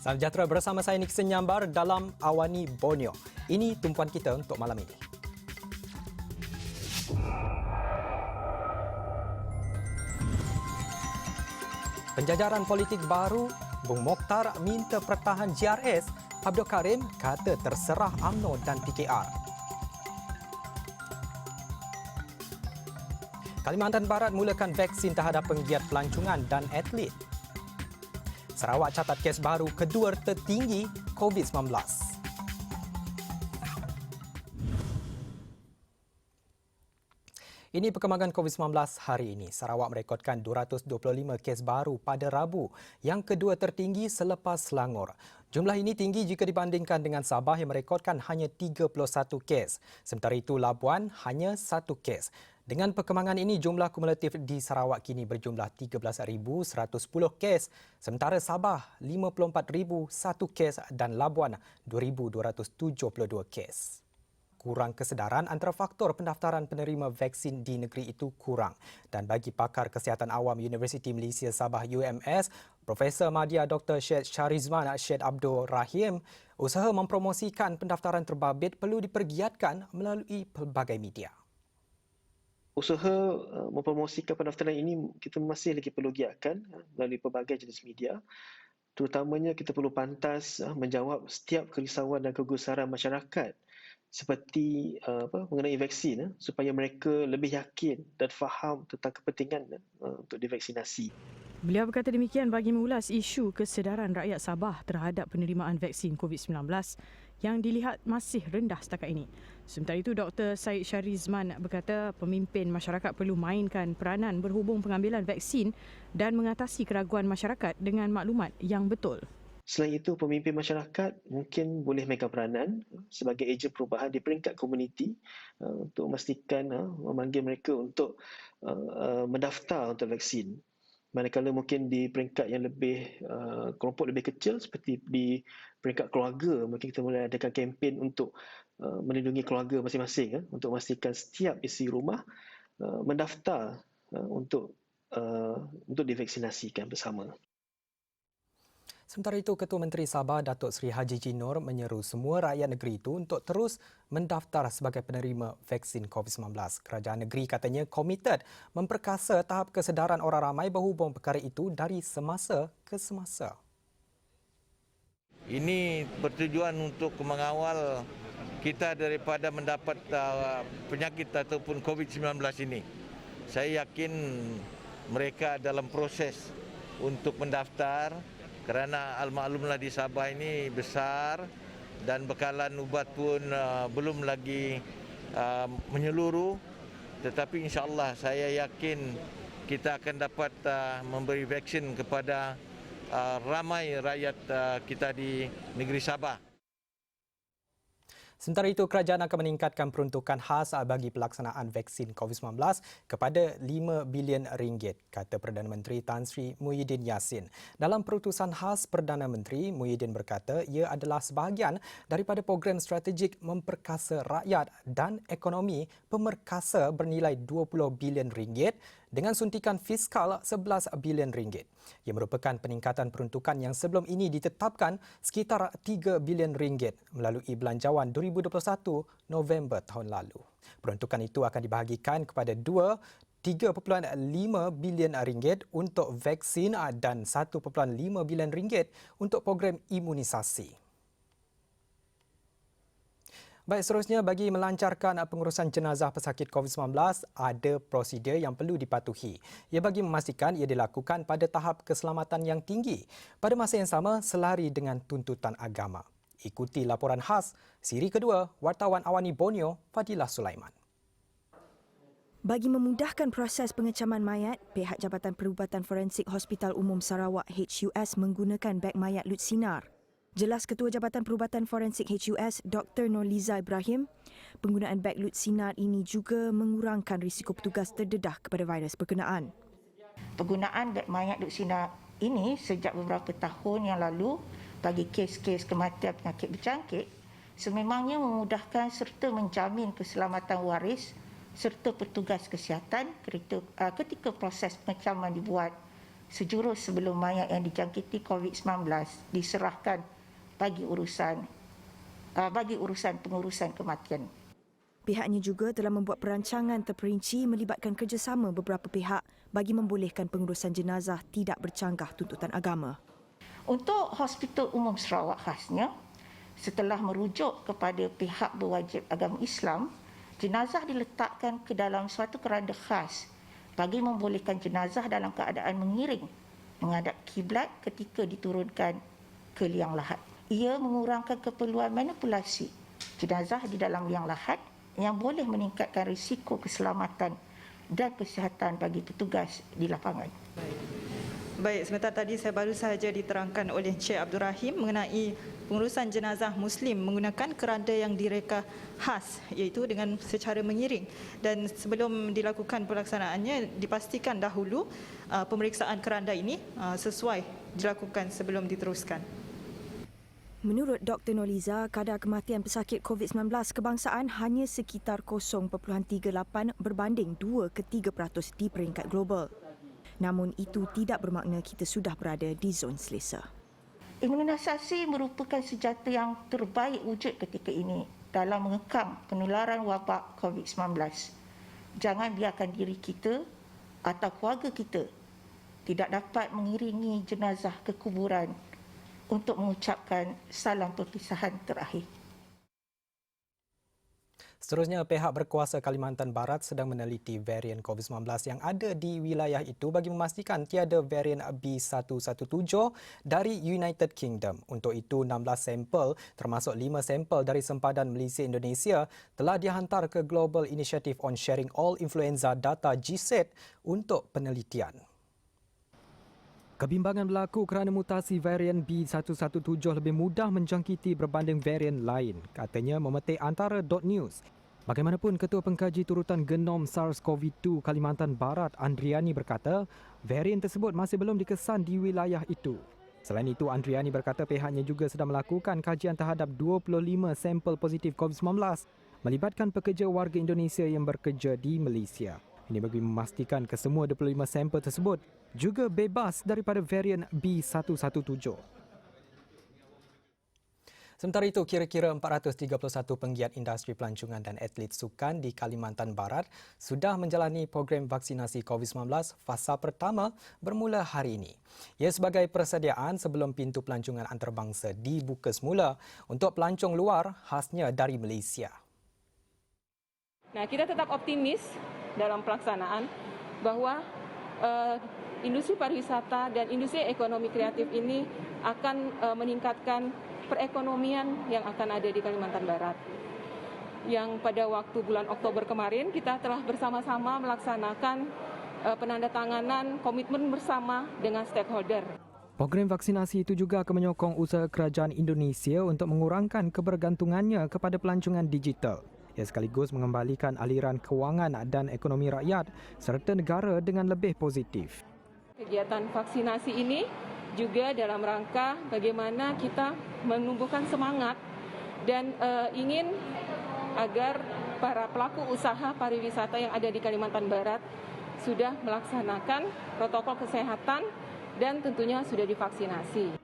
Salam sejahtera bersama saya Nixon Nyambar dalam Awani Borneo. Ini tumpuan kita untuk malam ini. Penjajaran politik baru, Bung Mokhtar minta pertahan GRS, Abdul Karim kata terserah UMNO dan PKR. Kalimantan Barat mulakan vaksin terhadap penggiat pelancongan dan atlet. Sarawak catat kes baru kedua tertinggi COVID-19. Ini perkembangan COVID-19 hari ini. Sarawak merekodkan 225 kes baru pada Rabu, yang kedua tertinggi selepas Selangor. Jumlah ini tinggi jika dibandingkan dengan Sabah yang merekodkan hanya 31 kes. Sementara itu Labuan hanya 1 kes. Dengan perkembangan ini, jumlah kumulatif di Sarawak kini berjumlah 13,110 kes, sementara Sabah 54,001 kes dan Labuan 2,272 kes. Kurang kesedaran antara faktor pendaftaran penerima vaksin di negeri itu kurang. Dan bagi pakar Kesihatan Awam Universiti Malaysia Sabah UMS, Profesor Madya Dr. Syed Sharizman Syed Abdul Rahim, usaha mempromosikan pendaftaran terbabit perlu dipergiatkan melalui pelbagai media. Usaha mempromosikan pendaftaran ini kita masih lagi perlu giatkan melalui pelbagai jenis media. Terutamanya kita perlu pantas menjawab setiap kerisauan dan kegusaran masyarakat seperti mengenai vaksin supaya mereka lebih yakin dan faham tentang kepentingan untuk divaksinasi. Beliau berkata demikian bagi mengulas isu kesedaran rakyat Sabah terhadap penerimaan vaksin COVID-19 yang dilihat masih rendah setakat ini. Sementara itu, Dr. Syed Sharizman berkata pemimpin masyarakat perlu mainkan peranan berhubung pengambilan vaksin dan mengatasi keraguan masyarakat dengan maklumat yang betul. Selain itu, pemimpin masyarakat mungkin boleh memegang peranan sebagai ejen perubahan di peringkat komuniti untuk memastikan memanggil mereka untuk mendaftar untuk vaksin. Manakala mungkin di peringkat yang lebih kelompok lebih kecil seperti di peringkat keluarga, mungkin kita boleh adakan kempen untuk melindungi keluarga masing-masing untuk memastikan setiap isi rumah mendaftar untuk divaksinasikan bersama. Sementara itu, Ketua Menteri Sabah Datuk Seri Haji Jinor menyeru semua rakyat negeri itu untuk terus mendaftar sebagai penerima vaksin COVID-19. Kerajaan negeri katanya komited memperkasa tahap kesedaran orang ramai berhubung perkara itu dari semasa ke semasa. Ini bertujuan untuk mengawal kita daripada mendapat penyakit ataupun COVID-19 ini. Saya yakin mereka dalam proses untuk mendaftar kerana al-maklumlah di Sabah ini besar dan bekalan ubat pun belum lagi menyeluruh. Tetapi insya-Allah saya yakin kita akan dapat memberi vaksin kepada ramai rakyat kita di negeri Sabah. Sementara itu, kerajaan akan meningkatkan peruntukan khas bagi pelaksanaan vaksin COVID-19 kepada RM5 bilion, kata Perdana Menteri Tan Sri Muhyiddin Yassin. Dalam perutusan khas, Perdana Menteri Muhyiddin berkata ia adalah sebahagian daripada program strategik memperkasa rakyat dan ekonomi pemerkasa bernilai RM20 bilion dengan suntikan fiskal RM11 bilion. Ia merupakan peningkatan peruntukan yang sebelum ini ditetapkan sekitar RM3 bilion melalui belanjawan 2021 November tahun lalu. Peruntukan itu akan dibahagikan kepada RM3.5 bilion untuk vaksin dan RM1.5 bilion untuk program imunisasi. Baik, seterusnya, bagi melancarkan pengurusan jenazah pesakit COVID-19, ada prosedur yang perlu dipatuhi. Ia bagi memastikan ia dilakukan pada tahap keselamatan yang tinggi. Pada masa yang sama, selari dengan tuntutan agama. Ikuti laporan khas siri kedua wartawan Awani Borneo, Fadilah Sulaiman. Bagi memudahkan proses pengecaman mayat, pihak Jabatan Perubatan Forensik Hospital Umum Sarawak HUS menggunakan beg mayat Lutsinar. Jelas Ketua Jabatan Perubatan Forensik HUS, Dr. Nurliza Ibrahim, penggunaan beg Lutsinar ini juga mengurangkan risiko petugas terdedah kepada virus berkenaan. Penggunaan beg mayat Lutsinar ini sejak beberapa tahun yang lalu bagi kes-kes kematian penyakit berjangkit sememangnya memudahkan serta menjamin keselamatan waris serta petugas kesihatan ketika proses pengecaman dibuat sejurus sebelum mayat yang dijangkiti COVID-19 diserahkan bagi urusan pengurusan kematian. Pihaknya juga telah membuat perancangan terperinci melibatkan kerjasama beberapa pihak bagi membolehkan pengurusan jenazah tidak bercanggah tuntutan agama. Untuk Hospital Umum Sarawak khasnya, setelah merujuk kepada pihak berwajib agama Islam, jenazah diletakkan ke dalam suatu keranda khas bagi membolehkan jenazah dalam keadaan mengiring menghadap kiblat ketika diturunkan ke liang lahat. Ia mengurangkan keperluan manipulasi jenazah di dalam liang lahat yang boleh meningkatkan risiko keselamatan dan kesihatan bagi petugas di lapangan. Baik, sebentar tadi saya baru sahaja diterangkan oleh Encik Abdul Rahim mengenai pengurusan jenazah Muslim menggunakan keranda yang direka khas, iaitu dengan secara mengiring. Dan sebelum dilakukan pelaksanaannya, dipastikan dahulu pemeriksaan keranda ini sesuai dilakukan sebelum diteruskan. Menurut Dr. Noliza, kadar kematian pesakit COVID-19 kebangsaan hanya sekitar 0.38 berbanding 2 ke 3% di peringkat global. Namun itu tidak bermakna kita sudah berada di zon selesa. Imunisasi merupakan senjata yang terbaik wujud ketika ini dalam mengekang penularan wabak COVID-19. Jangan biarkan diri kita atau keluarga kita tidak dapat mengiringi jenazah ke kuburan untuk mengucapkan salam perpisahan terakhir. Seterusnya, pihak berkuasa Kalimantan Barat sedang meneliti varian COVID-19 yang ada di wilayah itu bagi memastikan tiada varian B117 dari United Kingdom. Untuk itu, 16 sampel termasuk 5 sampel dari sempadan Malaysia Indonesia telah dihantar ke Global Initiative on Sharing All Influenza Data GSID untuk penelitian. Kebimbangan berlaku kerana mutasi varian B117 lebih mudah menjangkiti berbanding varian lain, katanya memetik antara .news. Bagaimanapun, Ketua Pengkaji Turutan Genom SARS-CoV-2 Kalimantan Barat, Andriani berkata, varian tersebut masih belum dikesan di wilayah itu. Selain itu, Andriani berkata pihaknya juga sedang melakukan kajian terhadap 25 sampel positif COVID-19 melibatkan pekerja warga Indonesia yang bekerja di Malaysia. Ini bagi memastikan kesemua 25 sampel tersebut juga bebas daripada varian B117. Sementara itu, kira-kira 431 penggiat industri pelancongan dan atlet sukan di Kalimantan Barat sudah menjalani program vaksinasi COVID-19 fasa pertama bermula hari ini. Ia sebagai persediaan sebelum pintu pelancongan antarabangsa dibuka semula untuk pelancong luar khasnya dari Malaysia. Nah, kita tetap optimis dalam pelaksanaan bahwa industri pariwisata dan industri ekonomi kreatif ini akan meningkatkan perekonomian yang akan ada di Kalimantan Barat. Yang pada waktu bulan Oktober kemarin kita telah bersama-sama melaksanakan penandatanganan komitmen bersama dengan stakeholder. Program vaksinasi itu juga akan menyokong usaha kerajaan Indonesia untuk mengurangkan kebergantungannya kepada pelancongan digital. Ia sekaligus mengembalikan aliran kewangan dan ekonomi rakyat serta negara dengan lebih positif. Kegiatan vaksinasi ini juga dalam rangka bagaimana kita menumbuhkan semangat dan ingin agar para pelaku usaha pariwisata yang ada di Kalimantan Barat sudah melaksanakan protokol kesehatan dan tentunya sudah divaksinasi.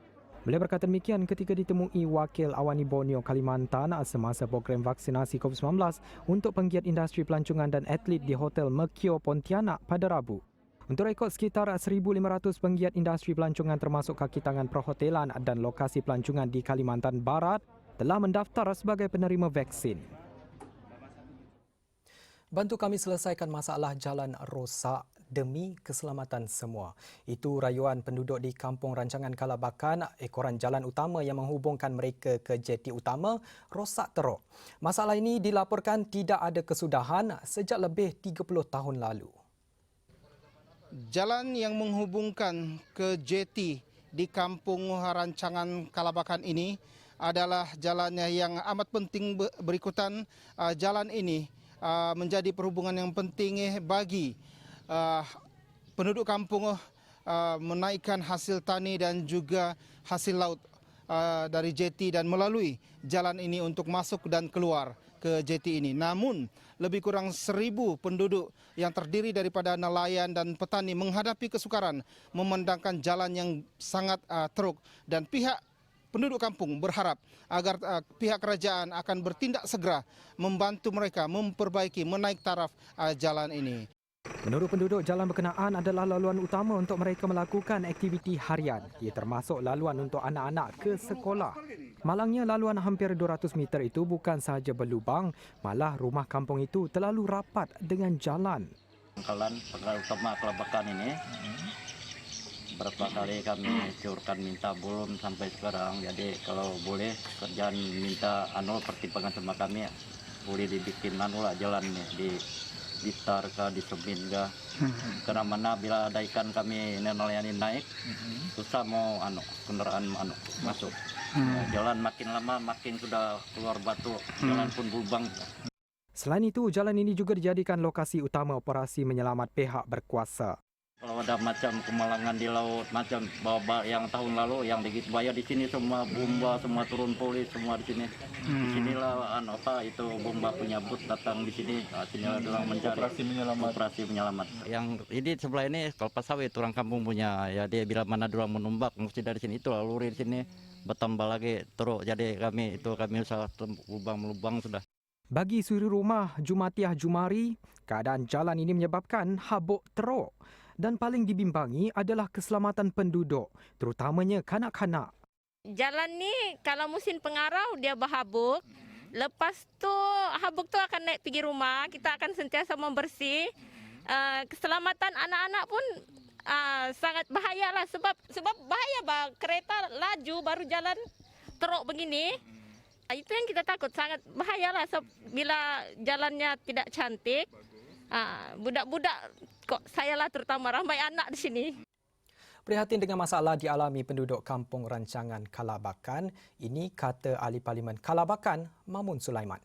Beliau berkata demikian ketika ditemui Wakil Awani Borneo Kalimantan semasa program vaksinasi COVID-19 untuk penggiat industri pelancongan dan atlet di Hotel Mercure Pontianak pada Rabu. Untuk rekod, sekitar 1,500 penggiat industri pelancongan termasuk kaki tangan perhotelan dan lokasi pelancongan di Kalimantan Barat telah mendaftar sebagai penerima vaksin. Bantu kami selesaikan masalah jalan rosak demi keselamatan semua. Itu rayuan penduduk di Kampung Rancangan Kalabakan, ekoran jalan utama yang menghubungkan mereka ke jeti utama, rosak teruk. Masalah ini dilaporkan tidak ada kesudahan sejak lebih 30 tahun lalu. Jalan yang menghubungkan ke jeti di Kampung Rancangan Kalabakan ini adalah jalannya yang amat penting berikutan. Jalan ini menjadi perhubungan yang penting bagi penduduk kampung menaikkan hasil tani dan juga hasil laut dari jeti dan melalui jalan ini untuk masuk dan keluar ke jeti ini. Namun lebih kurang 1,000 penduduk yang terdiri daripada nelayan dan petani menghadapi kesukaran memandangkan jalan yang sangat teruk, dan pihak penduduk kampung berharap agar pihak kerajaan akan bertindak segera membantu mereka memperbaiki menaik taraf jalan ini. Menurut penduduk, jalan berkenaan adalah laluan utama untuk mereka melakukan aktiviti harian. Ia termasuk laluan untuk anak-anak ke sekolah. Malangnya, laluan hampir 200 meter itu bukan sahaja berlubang, malah rumah kampung itu terlalu rapat dengan jalan. Pangkalan utama Kelabakan ini, berapa kali kami curkan minta, belum sampai sekarang. Jadi kalau boleh kerjaan minta pertimbangan sama kami, boleh dibikin jalan di tar kah, di semin kah. Karena mana bila ada ikan kami nelayan naik, susah mau kendaraan masuk. Jalan makin lama makin sudah keluar batu, jalan pun lubang. Selain itu, jalan ini juga dijadikan lokasi utama operasi menyelamat pihak berkuasa. Kalau ada macam kemalangan di laut, macam bawa yang tahun lalu yang di Gitbaya di sini semua bomba, semua turun polis semua di sini. Di sinilah itu bomba punya but datang di sini. Sinilah orang mencari operasi menyelamat. Yang ini sebelah ini kelapa sawit orang kampung punya. Ya dia bila mana orang menumbak mesti dari sini itu lalu di sini bertambah lagi teruk. Jadi kami usaha lubang sudah. Bagi suri rumah Jumatiah Jumari, keadaan jalan ini menyebabkan habuk teruk. Dan paling dibimbangi adalah keselamatan penduduk, terutamanya kanak-kanak. Jalan ni kalau musim pengarau dia berhabuk. Lepas tu habuk tu akan naik pergi rumah. Kita akan sentiasa membersih. Keselamatan anak-anak pun sangat bahayalah sebab bahaya kereta laju baru jalan teruk begini. Itu yang kita takut, sangat bahayalah bila jalannya tidak cantik. Budak-budak kok sayalah terutama ramai anak di sini. Prihatin dengan masalah dialami penduduk kampung rancangan Kalabakan, ini kata Ahli Parlimen Kalabakan, Mamun Sulaiman.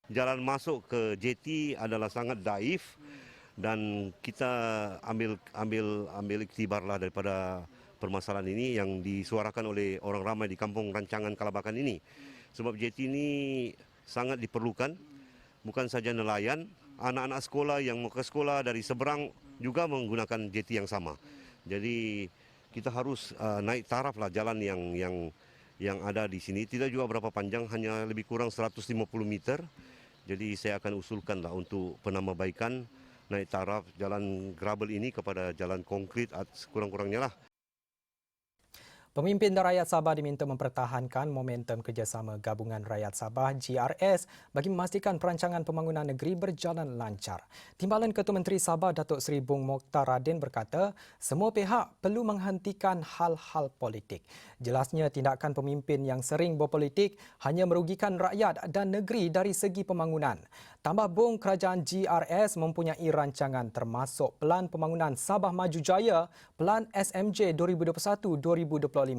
Jalan masuk ke jeti adalah sangat daif dan kita ambil iktibarlah daripada permasalahan ini yang disuarakan oleh orang ramai di kampung rancangan Kalabakan ini. Sebab jeti ini sangat diperlukan, bukan saja nelayan, anak-anak sekolah yang mau ke sekolah dari seberang juga menggunakan jeti yang sama. Jadi kita harus naik taraf lah jalan yang ada di sini. Tidak juga berapa panjang, hanya lebih kurang 150 meter. Jadi saya akan usulkan lah untuk penambahbaikan naik taraf jalan gravel ini kepada jalan konkrit sekurang-kurangnya lah. Pemimpin rakyat Sabah diminta mempertahankan momentum kerjasama Gabungan Rakyat Sabah GRS bagi memastikan perancangan pembangunan negeri berjalan lancar. Timbalan Ketua Menteri Sabah Datuk Seri Bung Mokhtar Radin berkata, semua pihak perlu menghentikan hal-hal politik. Jelasnya tindakan pemimpin yang sering berpolitik hanya merugikan rakyat dan negeri dari segi pembangunan. Tambah Bung, kerajaan GRS mempunyai rancangan termasuk Pelan Pembangunan Sabah Maju Jaya, Pelan SMJ 2021-2025.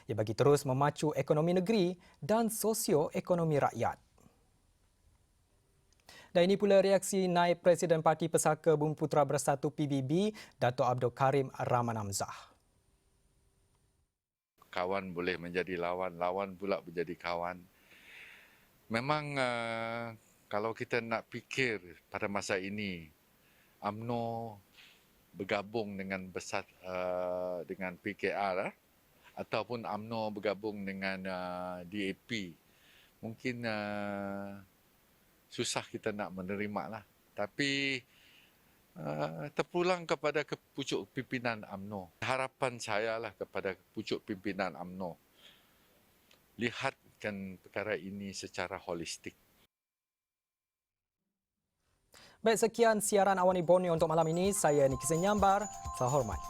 Ia bagi terus memacu ekonomi negeri dan sosioekonomi rakyat. Dan ini pula reaksi Naib Presiden Parti Pesaka Bumiputera Bersatu PBB, Dato' Abdul Karim Ramanamzah. Kawan boleh menjadi lawan, lawan pula menjadi kawan. Memang kalau kita nak fikir pada masa ini, UMNO bergabung dengan dengan PKR ataupun UMNO bergabung dengan DAP, mungkin susah kita nak menerima lah. Tapi terpulang kepada pucuk pimpinan UMNO. Harapan saya lah kepada pucuk pimpinan UMNO, lihatkan perkara ini secara holistik. Baik, sekian siaran Awani Borneo untuk malam ini. Saya Niki Senyambar. Salam hormat.